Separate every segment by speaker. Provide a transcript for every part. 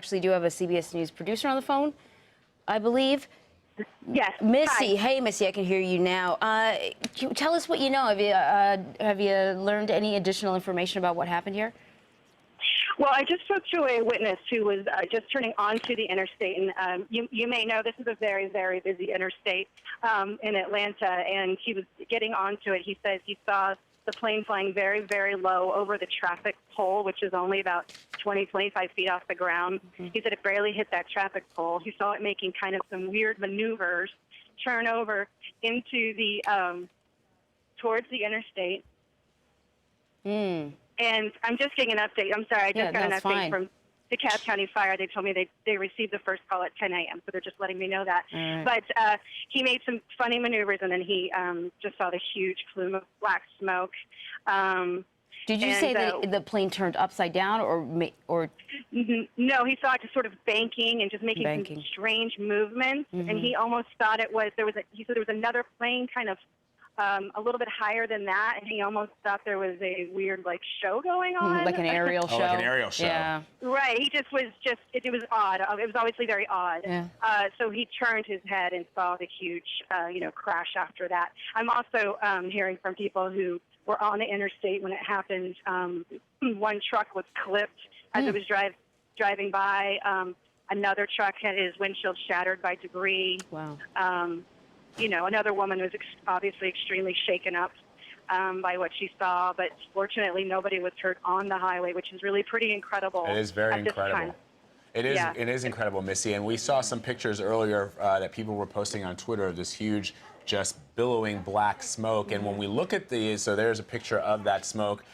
Speaker 1: actually do have a CBS News producer on the phone, I believe.
Speaker 2: Yes.
Speaker 1: Missy.
Speaker 2: Hi.
Speaker 1: Hey, Missy, I can hear you now. Tell us what you know. Have you learned any additional information about what happened here?
Speaker 2: Well, I just spoke to a witness who was just turning onto the interstate, and you may know this is a very, very busy interstate in Atlanta, and he was getting onto it. He says he saw the plane flying very, very low over the traffic pole, which is only about 20, 25 feet off the ground. Mm-hmm. He said it barely hit that traffic pole. He saw it making kind of some weird maneuvers, turn over into the towards the interstate. And I'm just getting an update. I'm sorry, I just got an update from DeKalb County Fire. They told me they received the first call at 10 a.m., so they're just letting me know that.
Speaker 1: Right.
Speaker 2: But he made some funny maneuvers, and then he just saw the huge plume of black smoke.
Speaker 1: Did you say that the plane turned upside down, or
Speaker 2: No, he saw it just sort of banking and just making some strange movements, and he almost thought he said there was another plane kind of a little bit higher than that, and he almost thought there was a weird, show going on.
Speaker 1: Like an aerial show?
Speaker 3: Oh, like an aerial show.
Speaker 2: Yeah. Right. He just was it was odd. It was obviously very odd.
Speaker 1: Yeah.
Speaker 2: So he turned his head and saw the huge, crash after that. I'm also hearing from people who were on the interstate when it happened. One truck was clipped as it was driving by. Another truck had his windshield shattered by debris.
Speaker 1: Wow.
Speaker 2: Another woman was obviously extremely shaken up by what she saw, but fortunately nobody was hurt on the highway, which is really pretty incredible.
Speaker 3: It is very incredible. It is,
Speaker 2: Yeah.
Speaker 3: It is incredible, Missy. And we saw some pictures earlier that people were posting on Twitter of this huge, just billowing black smoke. And when we look at these, so there's a picture of that smoke,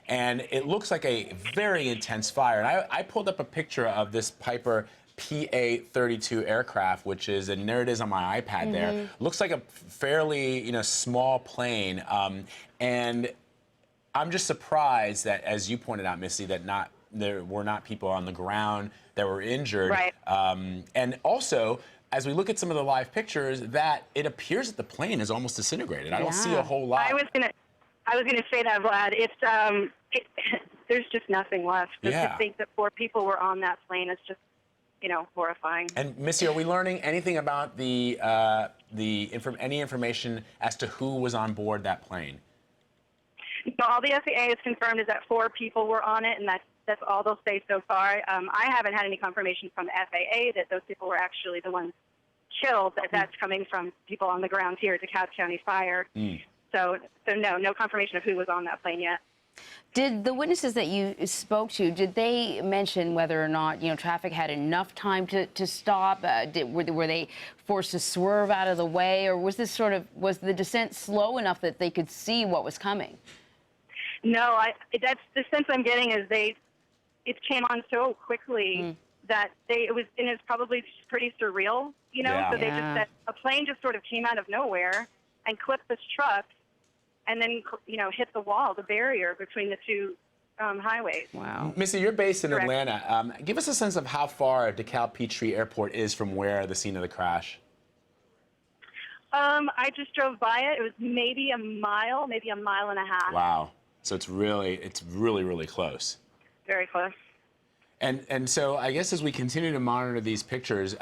Speaker 3: and it looks like a very intense fire. And I pulled up a picture of this Piper PA-32 aircraft, which is, and there it is on my iPad there. Looks like a fairly, small plane. And I'm just surprised that, as you pointed out, Missy, that there were not people on the ground that were injured.
Speaker 2: Right.
Speaker 3: And also, as we look at some of the live pictures, that it appears that the plane is almost disintegrated. I don't see a whole lot.
Speaker 2: I was gonna say that, Vlad. It's there's just nothing left. Just to think that 4 people were on that plane is just, horrifying.
Speaker 3: And Missy, are we learning anything about any information as to who was on board that plane?
Speaker 2: No, all the FAA has confirmed is that 4 people were on it, and that's all they'll say so far. I haven't had any confirmation from the FAA that those people were actually the ones killed. That's coming from people on the ground here at DeKalb County Fire. So no confirmation of who was on that plane yet.
Speaker 1: Did the witnesses that you spoke to, did they mention whether or not, traffic had enough time to stop? Were they forced to swerve out of the way, or was the descent slow enough that they could see what was coming?
Speaker 2: No, that's the sense I'm getting is it came on so quickly that it was probably pretty surreal, So they just said a plane just sort of came out of nowhere and clipped this truck, and then, hit the wall, the barrier between the two highways.
Speaker 1: Wow.
Speaker 3: Missy, you're based in Atlanta. Give us a sense of how far DeKalb Peachtree Airport is from where the scene of the crash.
Speaker 2: I just drove by it. It was maybe a mile and a half.
Speaker 3: Wow. So it's really, really close.
Speaker 2: Very close.
Speaker 3: And so I guess as we continue to monitor these pictures,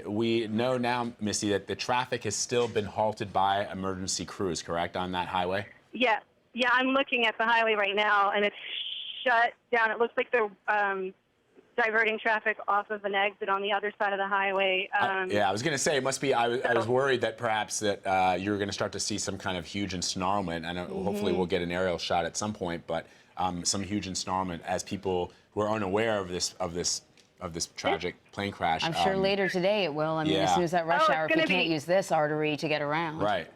Speaker 3: we know now, Misty, that the traffic has still been halted by emergency crews, correct, on that highway?
Speaker 2: Yeah, I'm looking at the highway right now, and it's shut down. It looks like they're diverting traffic off of an exit on the other side of the highway.
Speaker 3: Yeah, I was going to say, it must be, I was worried that perhaps that you were going to start to see some kind of huge ensnarlment. I know hopefully we'll get an aerial shot at some point, but some huge ensnarlment as people who are unaware of this tragic plane crash.
Speaker 1: I'm sure later today it will. I mean, as soon as that rush hour, if we can't use this artery to get around.
Speaker 3: Right.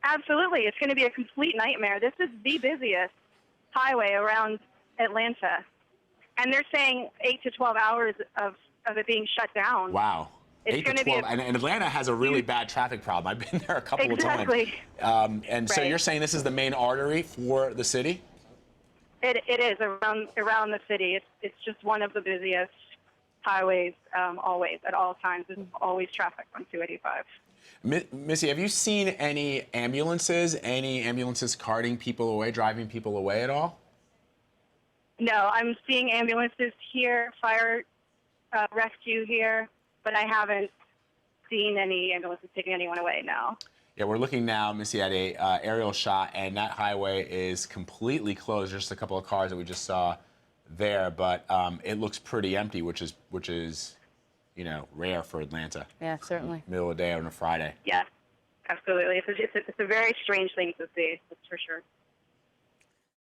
Speaker 2: Absolutely. It's going to be a complete nightmare. This is the busiest highway around Atlanta. And they're saying 8 to 12 hours of it being shut down.
Speaker 3: Wow.
Speaker 2: It's
Speaker 3: 8 to 12, and Atlanta has a really bad traffic problem. I've been there a couple of times. And so you're saying this is the main artery for the city?
Speaker 2: It is around the city. It's just one of the busiest highways always, at all times. There's always traffic on 285.
Speaker 3: Missy, have you seen any ambulances carting people away, driving people away at all?
Speaker 2: No, I'm seeing ambulances here, fire rescue here, but I haven't seen any ambulances taking anyone away now.
Speaker 3: Yeah, we're looking now, Missy, at a aerial shot, and that highway is completely closed. Just a couple of cars that we just saw there, but it looks pretty empty, which is, you know, rare for Atlanta.
Speaker 1: Yeah, certainly.
Speaker 3: Middle of the day on a Friday.
Speaker 2: Yes, absolutely. It's a very strange thing to see, that's for sure.